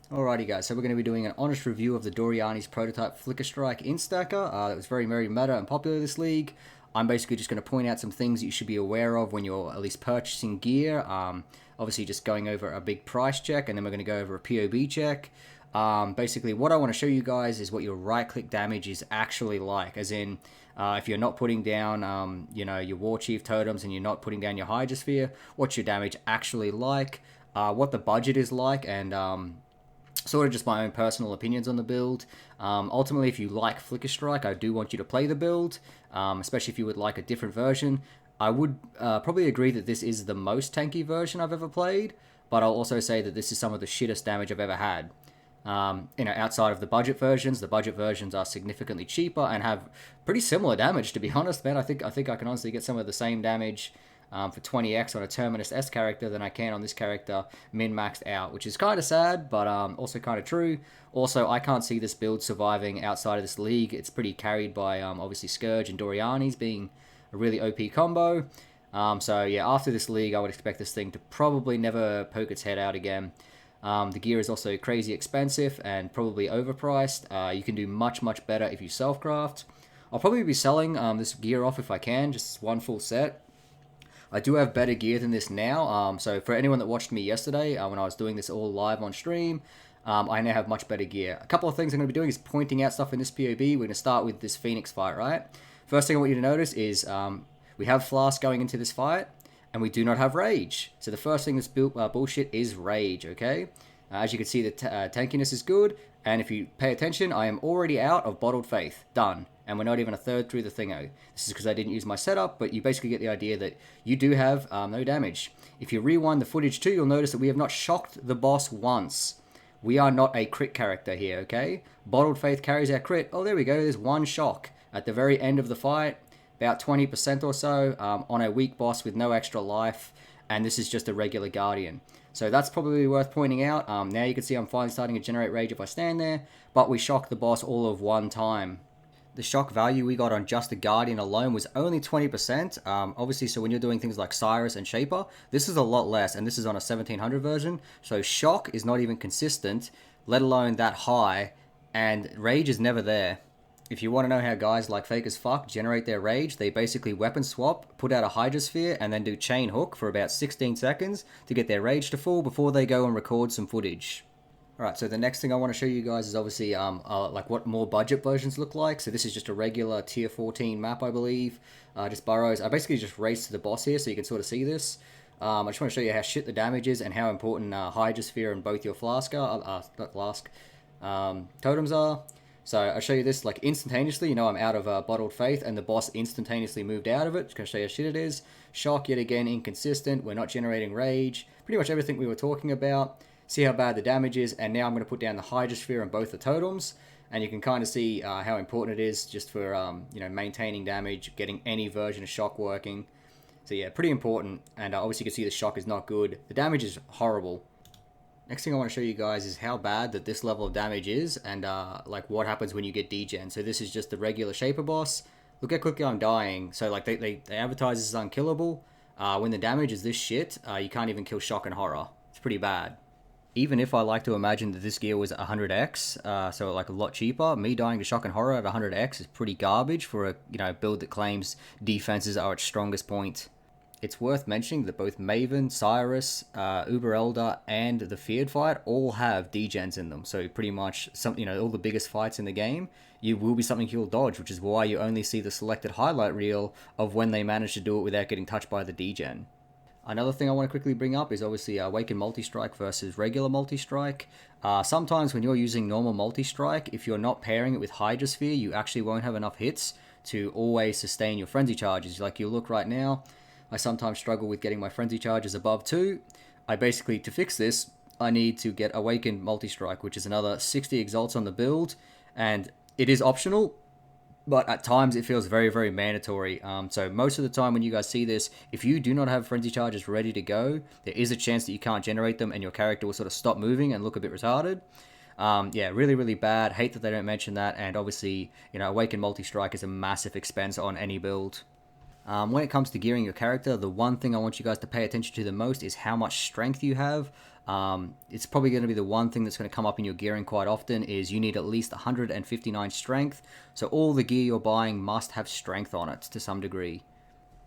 Alrighty guys, so we're going to be doing an honest review of the Doriani's prototype Flicker Strike Instacker that was very meta and popular this league. I'm basically just going to point out some things that you should be aware of when you're at least purchasing gear. Obviously just going over a big price check, and then we're going to go over a POV check. Basically what I want to show you guys is what your right click damage is actually like, as in if you're not putting down your War Chief totems and you're not putting down your Hydrosphere, what's your damage actually like, what the budget is like, and sort of just my own personal opinions on the build. Ultimately, if you like Flicker Strike, I do want you to play the build, especially if you would like a different version. I would probably agree that this is the most tanky version I've ever played, but I'll also say that this is some of the shittest damage I've ever had. Outside of the budget versions are significantly cheaper and have pretty similar damage, to be honest, man. I think I can honestly get some of the same damage for 20x on a Terminus S character than I can on this character min-maxed out, which is kind of sad, but also kind of true. Also, I can't see this build surviving outside of this league. It's pretty carried by obviously Scourge and Doriani's being a really OP combo. So yeah, after this league, I would expect this thing to probably never poke its head out again. The gear is also crazy expensive and probably overpriced. You can do much better if you self-craft. I'll probably be selling this gear off if I can, just one full set. I do have better gear than this now, so for anyone that watched me yesterday when I was doing this all live on stream, I now have much better gear. A couple of things I'm going to be doing is pointing out stuff in this POB. We're going to start with this Phoenix fight, right? First thing I want you to notice is we have Flask going into this fight, and we do not have Rage. So the first thing that's bullshit is Rage, okay? As you can see, the tankiness is good, and if you pay attention, I am already out of Bottled Faith. Done. And we're not even a third through the thingo. This is because I didn't use my setup, but you basically get the idea that you do have no damage. If you rewind the footage too, you'll notice that we have not shocked the boss once. We are not a crit character here, okay? Bottled Faith carries our crit. Oh, there we go. There's one shock at the very end of the fight, about 20% or so, on a weak boss with no extra life, and this is just a regular Guardian. So that's probably worth pointing out. Now you can see I'm finally starting to generate rage if I stand there, but we shocked the boss all of one time. The shock value we got on just the Guardian alone was only 20%. Obviously, so when you're doing things like Cyrus and Shaper, this is a lot less, and this is on a 1700 version. So shock is not even consistent, let alone that high, and rage is never there. If you want to know how guys like Fake as Fuck generate their rage, they basically weapon swap, put out a Hydrosphere, and then do Chain Hook for about 16 seconds to get their rage to full before they go and record some footage. Alright, so the next thing I want to show you guys is obviously like what more budget versions look like. So this is just a regular tier 14 map, I believe. Just burrows. I basically just raced to the boss here so you can sort of see this. I just want to show you how shit the damage is and how important Hydrosphere and both your Flask are, not Flask, totems are. So I'll show you this like instantaneously. You know, I'm out of Bottled Faith and the boss instantaneously moved out of it. Just going to show you how shit it is. Shock, yet again, inconsistent. We're not generating rage. Pretty much everything we were talking about. See how bad the damage is, and now I'm going to put down the Hydrosphere on both the totems, and you can kind of see how important it is just for maintaining damage, getting any version of shock working. So yeah, pretty important, and obviously you can see the shock is not good. The damage is horrible. Next thing I want to show you guys is how bad that this level of damage is, and like what happens when you get degen. So this is just the regular Shaper boss. Look how quickly I'm dying. So like they advertise this as unkillable. When the damage is this shit, you can't even kill shock and horror. It's pretty bad. Even if I like to imagine that this gear was 100x, so like a lot cheaper, me dying to shock and horror at 100x is pretty garbage for a build that claims defenses are its strongest point. It's worth mentioning that both Maven, Cyrus, Uber Elder, and the Feared fight all have degens in them. So pretty much all the biggest fights in the game, you will be something you'll dodge, which is why you only see the selected highlight reel of when they manage to do it without getting touched by the degen. Another thing I want to quickly bring up is obviously Awakened Multi-Strike versus regular Multi-Strike. Sometimes when you're using normal Multi-Strike, if you're not pairing it with Hydrosphere, you actually won't have enough hits to always sustain your Frenzy Charges. Like you look right now, I sometimes struggle with getting my Frenzy Charges above 2. To fix this, I need to get Awakened Multi-Strike, which is another 60 exalts on the build, and it is optional, but at times it feels very mandatory. So most of the time when you guys see this, if you do not have Frenzy Charges ready to go, there is a chance that you can't generate them and your character will sort of stop moving and look a bit retarded. Yeah, really bad. Hate that they don't mention that, and obviously, Awakened Multi-Strike is a massive expense on any build. When it comes to gearing your character, the one thing I want you guys to pay attention to the most is how much strength you have. It's probably going to be the one thing that's going to come up in your gearing quite often is you need at least 159 strength. So all the gear you're buying must have strength on it to some degree.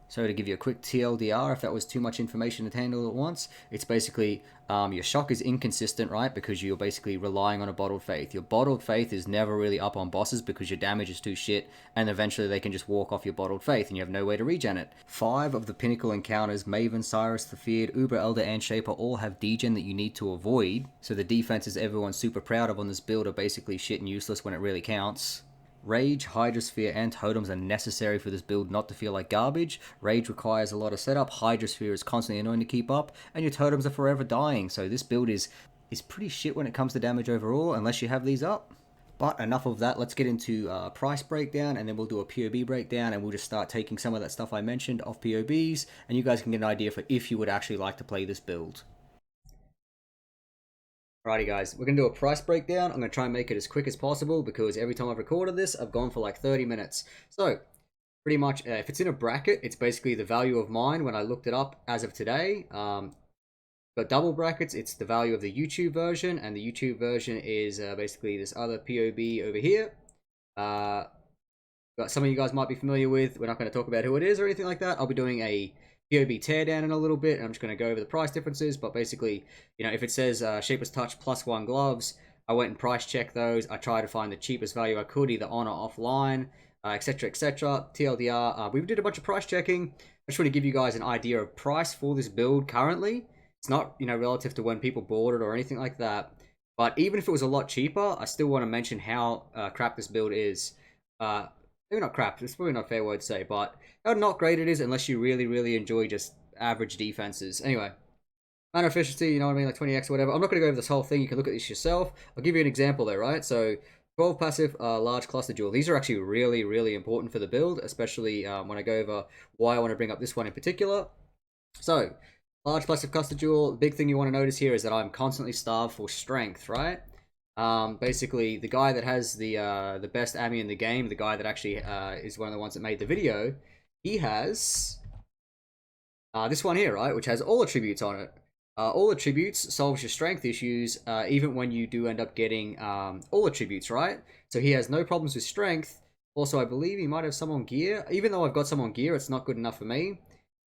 So to give you a quick TLDR, if that was too much information to handle at once, it's basically your shock is inconsistent, right? Because you're basically relying on a bottled faith. Your bottled faith is never really up on bosses because your damage is too shit, and eventually they can just walk off your bottled faith and you have no way to regen it. 5 of the pinnacle encounters, Maven, Cyrus, the Feared, Uber, Elder, and Shaper, all have degen that you need to avoid. So the defenses everyone's super proud of on this build are basically shit and useless when it really counts. Rage, Hydrosphere, and Totems are necessary for this build not to feel like garbage. Rage requires a lot of setup, Hydrosphere is constantly annoying to keep up, and your Totems are forever dying, so this build is pretty shit when it comes to damage overall, unless you have these up. But enough of that, let's get into price breakdown, and then we'll do a POV breakdown, and we'll just start taking some of that stuff I mentioned off POBs, and you guys can get an idea for if you would actually like to play this build. Alrighty guys, we're going to do a price breakdown. I'm going to try and make it as quick as possible because every time I've recorded this, I've gone for like 30 minutes. So, pretty much, if it's in a bracket, it's basically the value of mine when I looked it up as of today. But double brackets, it's the value of the YouTube version, and the YouTube version is basically this other POB over here. Some of you guys might be familiar with. We're not going to talk about who it is or anything like that. I'll be doing a POB teardown in a little bit, and I'm just going to go over the price differences, but basically, you know, if it says Shaper's Touch +1 gloves, I went and price checked those. I tried to find the cheapest value I could, either on or offline, etc, etc. TLDR, we did a bunch of price checking. I just want to give you guys an idea of price for this build currently. It's not, you know, relative to when people bought it or anything like that, but even if it was a lot cheaper, I still want to mention how crap this build is. Maybe not crap, it's probably not a fair word to say, but how not great it is unless you really, really enjoy just average defenses. Anyway, mana efficiency, you know what I mean, like 20x or whatever. I'm not going to go over this whole thing, you can look at this yourself. I'll give you an example though, right? So, 12 passive, large cluster jewel. These are actually really, really important for the build, especially when I go over why I want to bring up this one in particular. So, large passive cluster jewel, the big thing you want to notice here is that I'm constantly starved for strength, right? Basically, the guy that has the best Ami in the game, the guy that actually is one of the ones that made the video, he has this one here, right, which has all attributes on it. All attributes solves your strength issues, even when you do end up getting all attributes, right? So he has no problems with strength. Also, I believe he might have some on gear. Even though I've got some on gear, it's not good enough for me.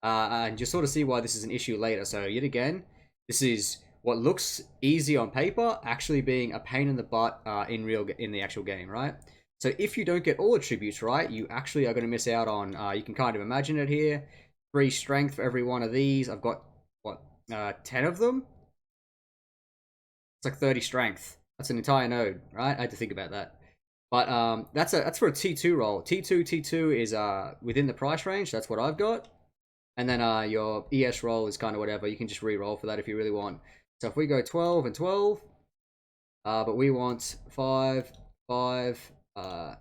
And you'll sort of see why this is an issue later. So yet again, this is what looks easy on paper actually being a pain in the butt in the actual game, right? So if you don't get all attributes right, you actually are going to miss out on, you can kind of imagine it here, 3 strength for every one of these. I've got, what, 10 of them? It's like 30 strength. That's an entire node, right? I had to think about that. But that's for a T2 roll. T2 is within the price range. That's what I've got. And then your ES roll is kind of whatever. You can just re-roll for that if you really want. So if we go 12 and 12, but we want 5, 5,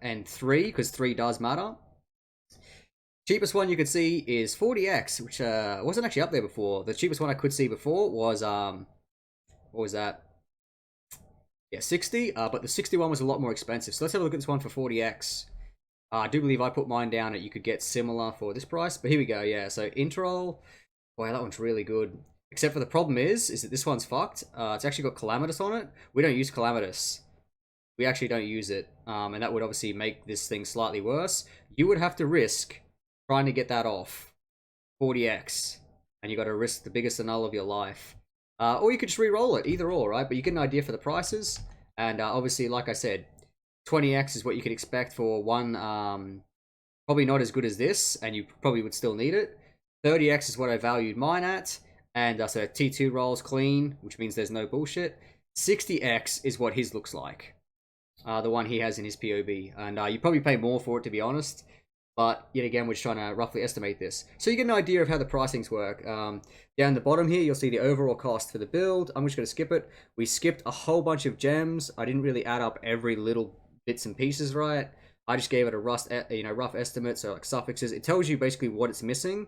and 3, because 3 does matter. Cheapest one you could see is 40x, which wasn't actually up there before. The cheapest one I could see before was, what was that? Yeah, 60, but the 61 was a lot more expensive. So let's have a look at this one for 40x. I do believe I put mine down that you could get similar for this price, but here we go, yeah. So Introl, boy, that one's really good. Except for the problem is that this one's fucked. It's actually got Calamitous on it. We don't use Calamitous. We actually don't use it. And that would obviously make this thing slightly worse. You would have to risk trying to get that off 40x. And you got to risk the biggest null of your life. Or you could just re-roll it, either or, right? But you get an idea for the prices. And obviously, like I said, 20x is what you could expect for one, probably not as good as this, and you probably would still need it. 30x is what I valued mine at. And so T2 rolls clean, which means there's no bullshit. 60x is what his looks like. The one he has in his POV. And you probably pay more for it, to be honest. But yet again, we're just trying to roughly estimate this. So you get an idea of how the pricings work. Down the bottom here, you'll see the overall cost for the build. I'm just going to skip it. We skipped a whole bunch of gems. I didn't really add up every little bits and pieces, right? I just gave it a rough estimate. So like suffixes. It tells you basically what it's missing.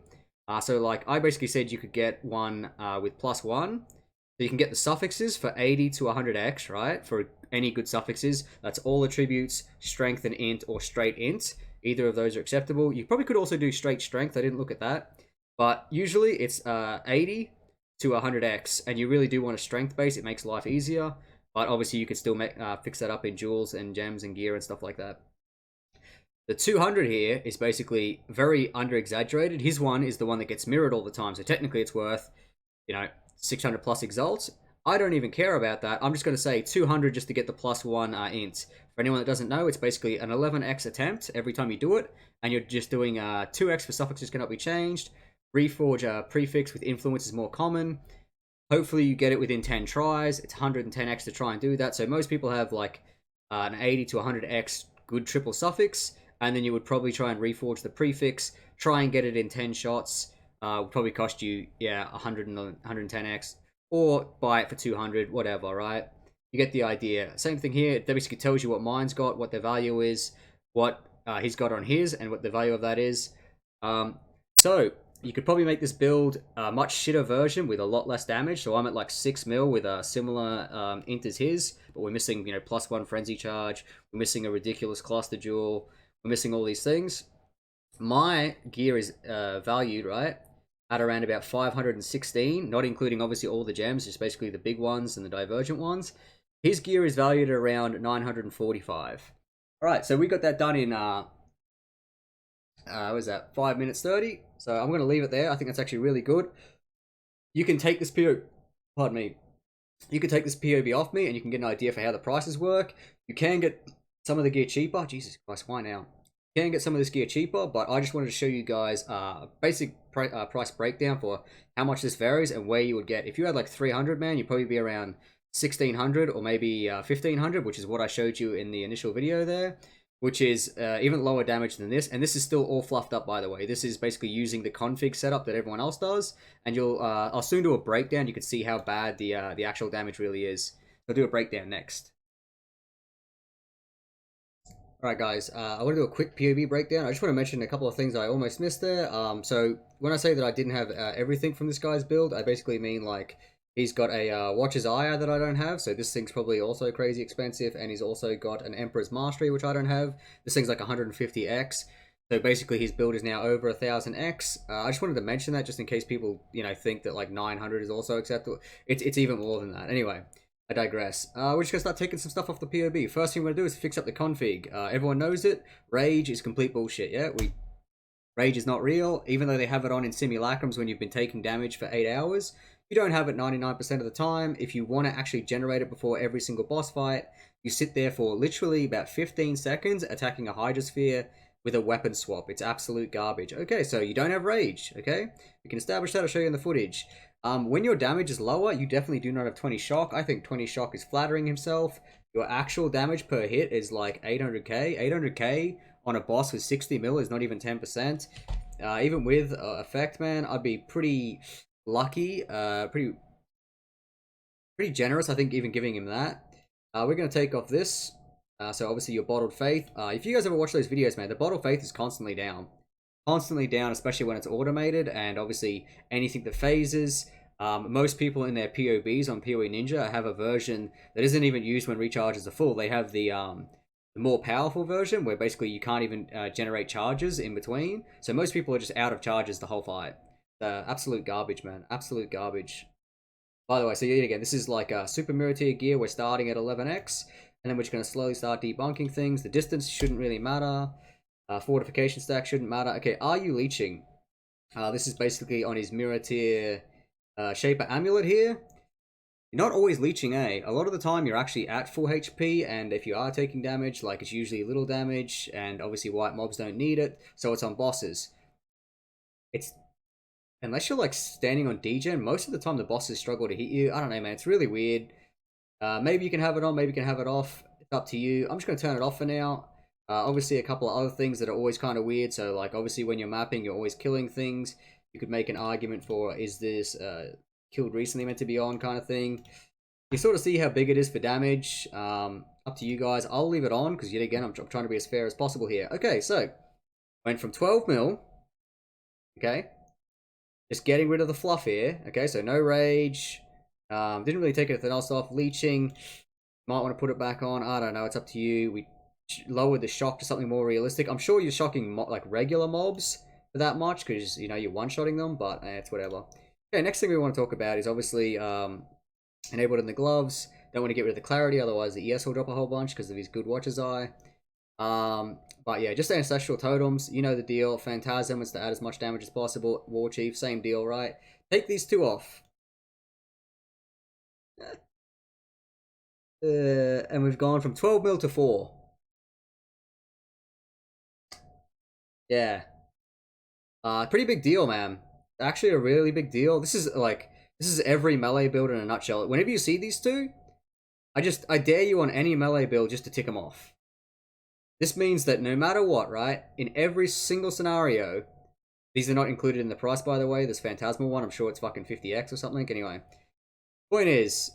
So like I basically said you could get one with +1. So you can get the suffixes for 80 to 100x, right? For any good suffixes. That's all attributes, strength and int, or straight int. Either of those are acceptable. You probably could also do straight strength. I didn't look at that. But usually it's 80 to 100x, and you really do want a strength base, it makes life easier. But obviously, you can still fix that up in jewels and gems and gear and stuff like that. The 200 here is basically very under-exaggerated. His one is the one that gets mirrored all the time, so technically it's worth, 600 plus exalts. I don't even care about that. I'm just going to say 200 just to get the +1 int. For anyone that doesn't know, it's basically an 11x attempt every time you do it, and you're just doing 2x for suffixes cannot be changed. Reforge prefix with influence is more common. Hopefully you get it within 10 tries. It's 110x to try and do that. So most people have like an 80 to 100x good triple suffix, and then you would probably try and reforge the prefix, try and get it in 10 shots. Would probably cost you 100 and 110x, or buy it for 200, whatever, right? You get the idea. Same thing here. It basically tells you what mine's got, what the value is, what he's got on his, and what the value of that is. So you could probably make this build a much shitter version with a lot less damage. So I'm at like 6 mil with a similar int as his, but we're missing, +1 frenzy charge. We're missing a ridiculous cluster jewel. We're missing all these things. My gear is valued, right, at around about 516, not including obviously all the gems, just basically the big ones and the divergent ones. His gear is valued at around 945. All right, so we got that done in what was that, 5 minutes 30. So I'm going to leave it there. I think that's actually really good. You can take this pardon me, you can take this POV off me and you can get an idea for how the prices work. You can get some of the gear cheaper. Jesus Christ, why now? You can get some of this gear cheaper, but I just wanted to show you guys a basic price breakdown for how much this varies and where you would get. If you had like 300, man, you'd probably be around 1600 or maybe 1500, which is what I showed you in the initial video there, which is even lower damage than this. And this is still all fluffed up, by the way. This is basically using the config setup that everyone else does. And I'll soon do a breakdown. You can see how bad the actual damage really is. I'll do a breakdown next. Alright guys, I want to do a quick POV breakdown. I just want to mention a couple of things I almost missed there. So when I say that I didn't have everything from this guy's build, I basically mean like he's got a Watcher's Eye that I don't have, so this thing's probably also crazy expensive, and he's also got an Emperor's Mastery, which I don't have. This thing's like 150x, so basically his build is now over 1000x. I just wanted to mention that just in case people, think that like 900 is also acceptable. It's even more than that. Anyway, I digress. We're just going to start taking some stuff off the POB. First thing we're going to do is fix up the config. Everyone knows it. Rage is complete bullshit, yeah? Rage is not real, even though they have it on in simulacrums when you've been taking damage for 8 hours. You don't have it 99% of the time. If you want to actually generate it before every single boss fight, you sit there for literally about 15 seconds attacking a Hydrosphere with a weapon swap. It's absolute garbage. Okay, so you don't have Rage, okay? We can establish that. I'll show you in the footage. When your damage is lower, you definitely do not have 20 shock. I think 20 shock is flattering himself. Your actual damage per hit is like 800k. 800k on a boss with 60 mil is not even 10%. Even with effect, man, I'd be pretty lucky, pretty generous, I think, even giving him that. We're going to take off this. So obviously your Bottled Faith. If you guys ever watch those videos, man, the Bottled Faith is constantly down. Constantly down, especially when it's automated, and obviously anything that phases. Most people in their POBs on PoE Ninja have a version that isn't even used when recharges are full. They have the more powerful version where basically you can't even generate charges in between. So most people are just out of charges the whole fight. Absolute garbage, man. Absolute garbage. By the way, so yet again, this is like a super mirror tier gear. We're starting at 11x, and then we're just going to slowly start debunking things. The distance shouldn't really matter. Fortification stack shouldn't matter. Okay, are you leeching? This is basically on his mirror tier Shaper Amulet here. You're not always leeching, eh? A lot of the time you're actually at full HP, and if you are taking damage, like it's usually little damage, and obviously white mobs don't need it, so it's on bosses. Unless you're like standing on degen, most of the time the bosses struggle to hit you. I don't know, man, it's really weird. Maybe you can have it on, maybe you can have it off. It's up to you. I'm just going to turn it off for now. Obviously a couple of other things that are always kind of weird, so like obviously when you're mapping, you're always killing things. You could make an argument for, is this killed recently meant to be on kind of thing. You sort of see how big it is for damage. Up to you guys. I'll leave it on because yet again I'm trying to be as fair as possible here. Okay, so went from 12 mil. Okay, just getting rid of the fluff here. Okay, so no rage. Didn't really take anything else off. Leeching. Might want to put it back on. I don't know. It's up to you. We lowered the shock to something more realistic. I'm sure you're shocking like regular mobs for that much because you're one-shotting them, but it's whatever. Okay, next thing we want to talk about is obviously enabled in the gloves. Don't want to get rid of the clarity, otherwise the ES will drop a whole bunch because of his good Watcher's Eye. But yeah, just Ancestral Totems, you know the deal. Phantasm is to add as much damage as possible. War Chief, same deal, right? Take these two off. And we've gone from 12 mil to 4. Yeah. Pretty big deal, man. Actually a really big deal. This is every melee build in a nutshell. Whenever you see these two, I dare you on any melee build just to tick them off. This means that no matter what, right, in every single scenario, these are not included in the price, by the way, this Phantasmal one, I'm sure it's fucking 50x or something. Anyway, point is,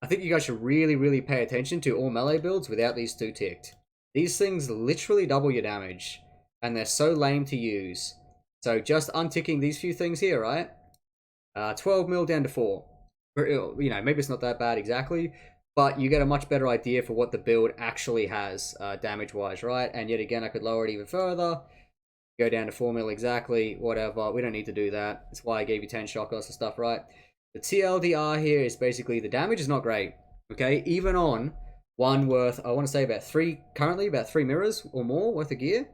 I think you guys should really, really pay attention to all melee builds without these two ticked. These things literally double your damage, and they're so lame to use. So just unticking these few things here, right? 12 mil down to 4. You know, maybe it's not that bad exactly, but you get a much better idea for what the build actually has damage-wise, right? And yet again, I could lower it even further. Go down to 4 mil exactly, whatever. We don't need to do that. That's why I gave you 10 shotguns and stuff, right? The TLDR here is basically the damage is not great, okay? Even on one worth, I want to say about 3, currently about 3 mirrors or more worth of gear.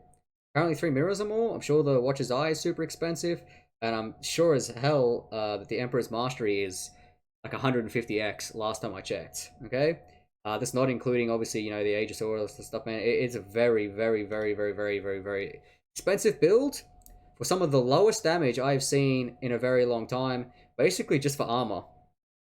Currently 3 mirrors or more. I'm sure the Watcher's Eye is super expensive. And I'm sure as hell that the Emperor's Mastery is like 150x last time I checked, okay? That's not including, obviously, you know, the Aegis Aurora stuff, man. It's a very, very, very, very, very, very, very expensive build for some of the lowest damage I've seen in a very long time, basically just for armor.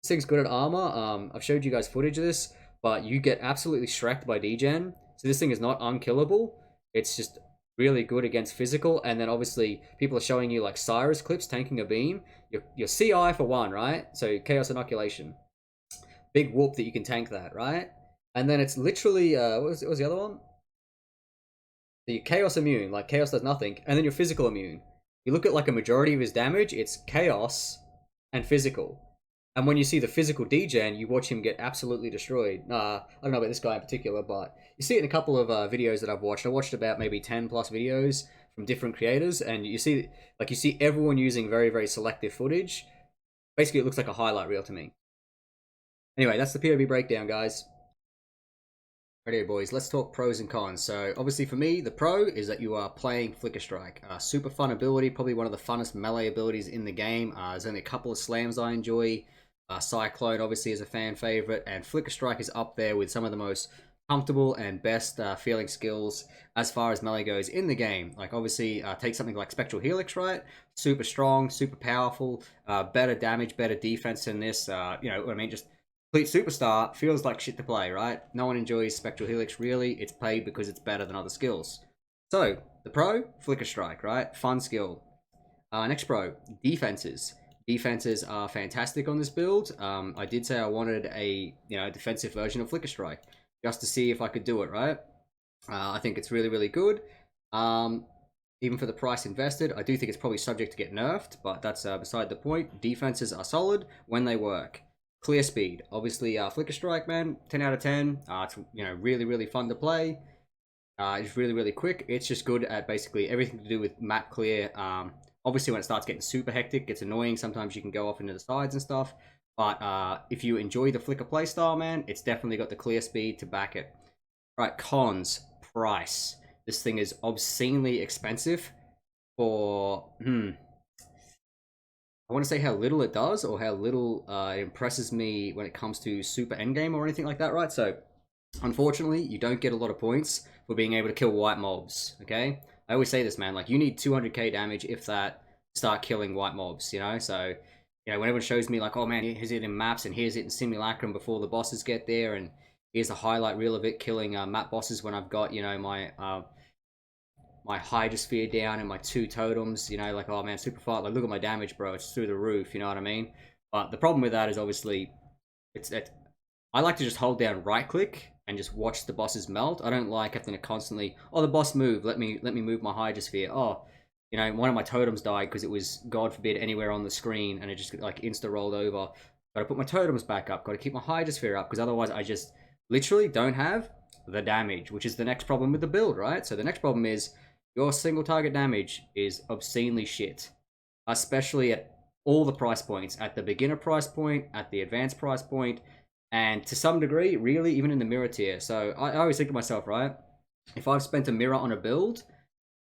This thing's good at armor. I've showed you guys footage of this, but you get absolutely shreked by degen. So this thing is not unkillable. It's just really good against physical, and then obviously people are showing you like Cyrus clips tanking a beam. Your CI for 1, right? So Chaos Inoculation. Big whoop that you can tank that, right? And then it's literally, what was the other one? The Chaos Immune, like Chaos does nothing, and then your Physical Immune. You look at like a majority of his damage, it's Chaos and Physical. And when you see the physical degen, you watch him get absolutely destroyed. I don't know about this guy in particular, but you see it in a couple of videos that I've watched. I watched about maybe 10 plus videos from different creators, and you see everyone using very, very selective footage. Basically, it looks like a highlight reel to me. Anyway, that's the POV breakdown, guys. Righto, boys, let's talk pros and cons. So, obviously for me, the pro is that you are playing Flicker Strike. Super fun ability, probably one of the funnest melee abilities in the game. There's only a couple of slams I enjoy. Cyclone, obviously, is a fan favorite, and Flicker Strike is up there with some of the most comfortable and best feeling skills as far as melee goes in the game. Like, obviously, take something like Spectral Helix, right? Super strong, super powerful, better damage, better defense than this. You know what I mean? Just complete superstar, feels like shit to play, right? No one enjoys Spectral Helix, really. It's played because it's better than other skills. So, the pro, Flicker Strike, right? Fun skill. Next pro, defenses. Defenses are fantastic on this build. I did say I wanted a defensive version of Flicker Strike, just to see if I could do it, right? I think it's really, really good. Even for the price invested, I do think it's probably subject to get nerfed, but that's beside the point. Defenses are solid when they work. Clear speed, obviously, Flicker Strike, man, 10 out of 10. It's really, really fun to play. It's really, really quick. It's just good at basically everything to do with map clear. Obviously, when it starts getting super hectic, it gets annoying. Sometimes you can go off into the sides and stuff. But if you enjoy the Flicker playstyle, man, it's definitely got the clear speed to back it. Right, cons, price. This thing is obscenely expensive for, I want to say how little it does, or how little it impresses me when it comes to super endgame or anything like that, right? So, unfortunately, you don't get a lot of points for being able to kill white mobs, okay? I always say this, man, like, you need 200k damage, if that, to start killing white mobs, you know? So, when everyone shows me, like, oh man, here's it in maps, and here's it in Simulacrum before the bosses get there, and here's a highlight reel of it killing map bosses when I've got, my Hydrosphere down and my 2 totems, like, oh man, super fast, like, look at my damage, bro, it's through the roof, you know what I mean? But the problem with that is, obviously, I like to just hold down right click and just watch the bosses melt. I don't like having to constantly, oh, the boss moved, let me move my Hydrosphere. Oh, one of my totems died because it was, God forbid, anywhere on the screen, and it just like insta rolled over. Gotta put my totems back up, gotta keep my Hydrosphere up, because otherwise I just literally don't have the damage, which is the next problem with the build, right? So the next problem is your single target damage is obscenely shit, especially at all the price points, at the beginner price point, at the advanced price point, and to some degree, really, even in the mirror tier. So I always think to myself, right, if I've spent a mirror on a build,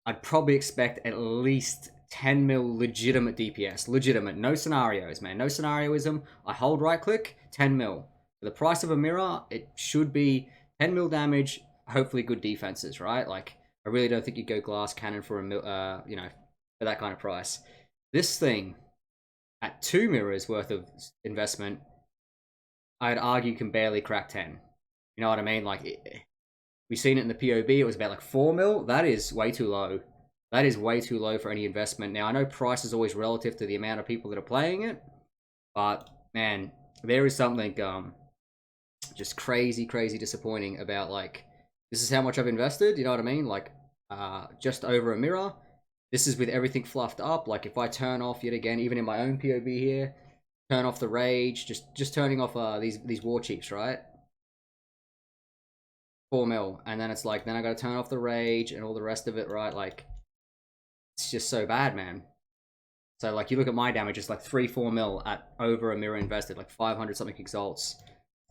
I'd probably expect at least 10 mil legitimate DPS. Legitimate. No scenarios, man. No scenarioism. I hold right click, 10 mil. For the price of a mirror, it should be 10 mil damage, hopefully good defenses, right? Like, I really don't think you'd go glass cannon for a mil, for that kind of price. This thing, at 2 mirrors worth of investment, I'd argue can barely crack 10. You know what I mean? Like, we've seen it in the POV, it was about like 4 mil. That is way too low. That is way too low for any investment. Now, I know price is always relative to the amount of people that are playing it, but man, there is something just crazy, crazy disappointing about, like, this is how much I've invested, you know what I mean? Like, just over a mirror. This is with everything fluffed up. Like, if I turn off yet again, even in my own POV here, turn off the rage, just turning off these war chiefs, right? 4 mil, and then it's like, then I gotta turn off the rage and all the rest of it, right? Like, it's just so bad, man. So, like, you look at my damage, it's like 3-4 mil at over a mirror invested, like 500 something exalts.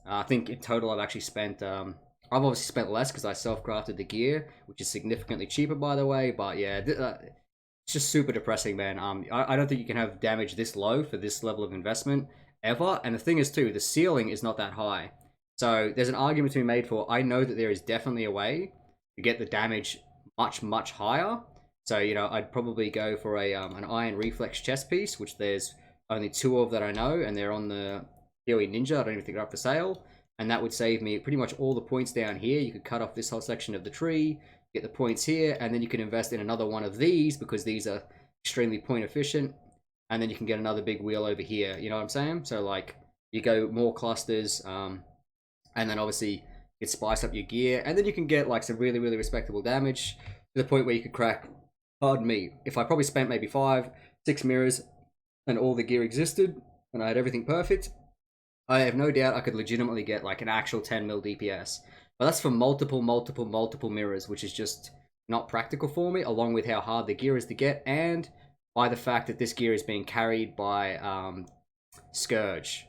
I think in total I've actually spent, I've obviously spent less because I self-crafted the gear, which is significantly cheaper, by the way, but yeah, it's just super depressing, man. I don't think you can have damage this low for this level of investment ever, and the thing is, too, the ceiling is not that high. So there's an argument to be made for, I know that there is definitely a way to get the damage much, much higher. So, you know, I'd probably go for an Iron Reflex chest piece, which there's only 2 of that I know, and they're on the PoE Ninja. I don't even think they're up for sale. And that would save me pretty much all the points down here. You could cut off this whole section of the tree, get the points here, and then you can invest in another one of these because these are extremely point efficient. And then you can get another big wheel over here. You know what I'm saying? So, like, you go more clusters, and then obviously you spice up your gear, and then you can get like some really, really respectable damage to the point where you could crack, pardon me, if I probably spent maybe 5-6 mirrors and all the gear existed and I had everything perfect, I have no doubt I could legitimately get like an actual 10 mil DPS. But that's for multiple mirrors, which is just not practical for me, along with how hard the gear is to get, and by the fact that this gear is being carried by Scourge.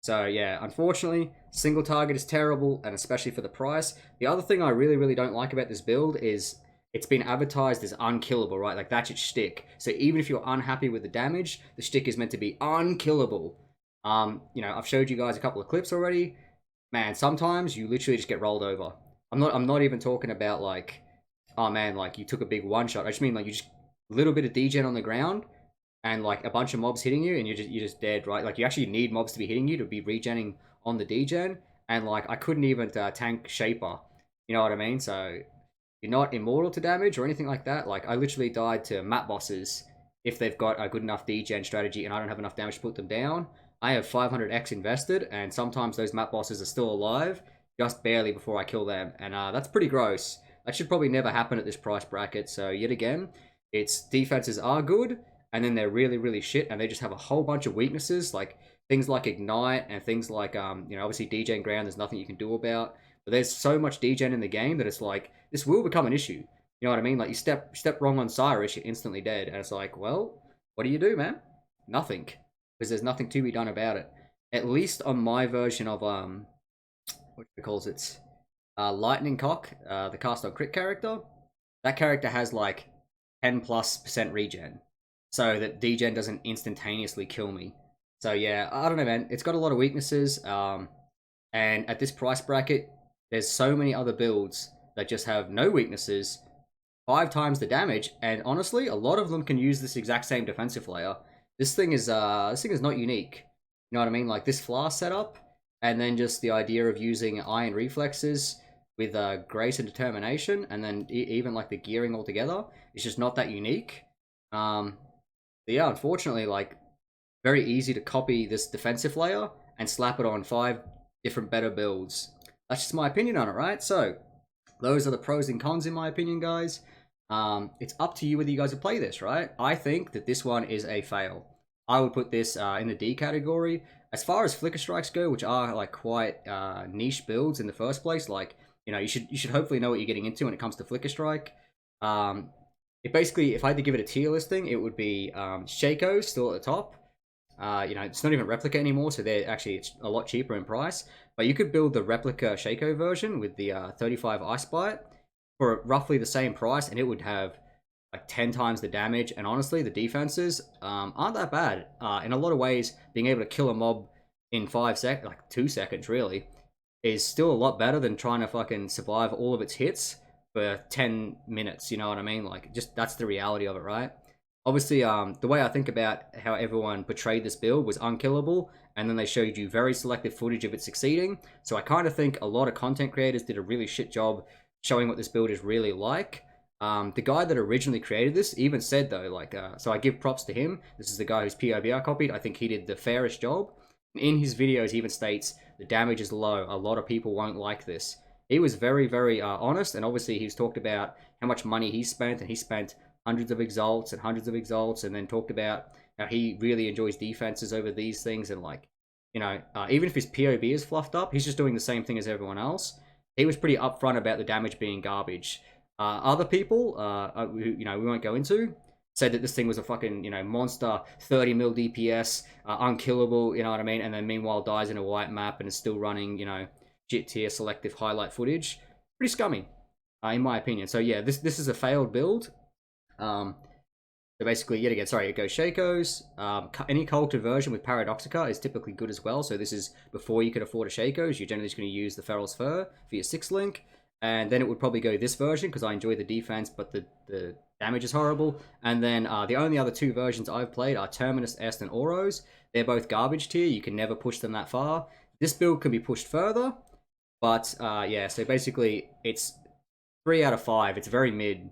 So yeah, unfortunately, single target is terrible, and especially for the price. The other thing I really, really don't like about this build is it's been advertised as unkillable, right? Like, that's its shtick. So even if you're unhappy with the damage, the shtick is meant to be unkillable. You know, I've showed you guys a couple of clips already. Man, sometimes you literally just get rolled over. I'm not even talking about like, oh man, like you took a big one shot. I just mean like you just a little bit of degen on the ground, and like a bunch of mobs hitting you, and you're just dead, right? Like, you actually need mobs to be hitting you to be regenning on the degen, and like I couldn't even tank Shaper. You know what I mean? So you're not immortal to damage or anything like that. Like, I literally died to map bosses if they've got a good enough degen strategy and I don't have enough damage to put them down. I have 500x invested, and sometimes those map bosses are still alive just barely before I kill them, and that's pretty gross. That should probably never happen at this price bracket. So yet again, its defenses are good, and then they're really, really shit, and they just have a whole bunch of weaknesses, like things like Ignite and things like, you know, obviously degen ground, there's nothing you can do about. But there's so much degen in the game that it's like, this will become an issue. You know what I mean? Like, you step wrong on Cyrus, you're instantly dead. And it's like, well, what do you do, man? Nothing. Because there's nothing to be done about it. At least on my version of, what calls it? Lightning Cock, the cast on crit character. That character has like 10+% regen. So that degen doesn't instantaneously kill me. So yeah, I don't know, man. It's got a lot of weaknesses. And at this price bracket, there's so many other builds that just have no weaknesses, 5 times the damage, and honestly, a lot of them can use this exact same defensive layer. This thing is not unique. You know what I mean? Like, this flask setup, and then just the idea of using iron reflexes with grace and determination, and then even like the gearing altogether, it's just not that unique. But yeah, unfortunately, like, very easy to copy this defensive layer and slap it on 5 different better builds. That's just my opinion on it, right? So those are the pros and cons in my opinion, guys. It's up to you whether you guys would play this, right? I think that this one is a fail. I would put this in the D category. As far as Flicker Strikes go, which are like quite niche builds in the first place, like, you know, you should hopefully know what you're getting into when it comes to Flicker Strike. It basically, if I had to give it a tier listing, it would be Shaco still at the top, You know, it's not even replica anymore, so it's a lot cheaper in price. But you could build the replica Shaco version with the 35 Ice Bite for roughly the same price, and it would have like 10 times the damage. And honestly, the defenses aren't that bad. In a lot of ways, being able to kill a mob in 5 seconds, like 2 seconds really, is still a lot better than trying to fucking survive all of its hits for 10 minutes. You know what I mean? Like, just that's the reality of it, right? Obviously, the way I think about how everyone portrayed this build was unkillable, and then they showed you very selective footage of it succeeding. So I kind of think a lot of content creators did a really shit job showing what this build is really like. The guy that originally created this even said, though, like, so I give props to him. This is the guy whose POV I copied. I think he did the fairest job. In his videos, he even states the damage is low. A lot of people won't like this. He was very, very honest, and obviously he's talked about how much money he spent, and he spent hundreds of exalts and hundreds of exalts, and then talked about how he really enjoys defenses over these things, and like, you know, even if his POV is fluffed up, he's just doing the same thing as everyone else. He was pretty upfront about the damage being garbage. Other people, who, you know, we won't go into, said that this thing was a fucking, you know, monster, 30 mil DPS, unkillable, you know what I mean, and then meanwhile dies in a white map and is still running, you know, JIT tier selective highlight footage. Pretty scummy, in my opinion. So yeah, this is a failed build. So basically, yet again, sorry, it goes Shakos. Any cultured version with Paradoxica is typically good as well. So this is before you could afford a Shakos. You're generally just going to use the Feral's Fur for your 6-link. And then it would probably go this version because I enjoy the defense, but the damage is horrible. And then the only other 2 versions I've played are Terminus Est and Oros. They're both garbage tier. You can never push them that far. This build can be pushed further. But yeah, so basically it's 3 out of 5. It's very mid.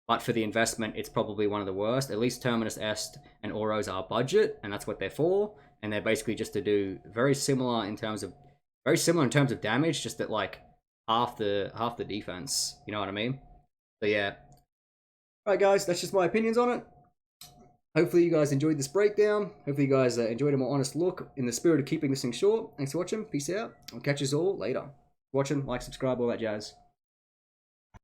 But for the investment, it's probably one of the worst. At least Terminus Est and Oros are budget, and that's what they're for. And they're basically just to do very similar in terms of damage, just that like half the defense. You know what I mean? So yeah. Alright guys, that's just my opinions on it. Hopefully you guys enjoyed this breakdown. Hopefully you guys enjoyed a more honest look in the spirit of keeping this thing short. Thanks for watching. Peace out. I'll catch you all later. Watching, like, subscribe, all that jazz.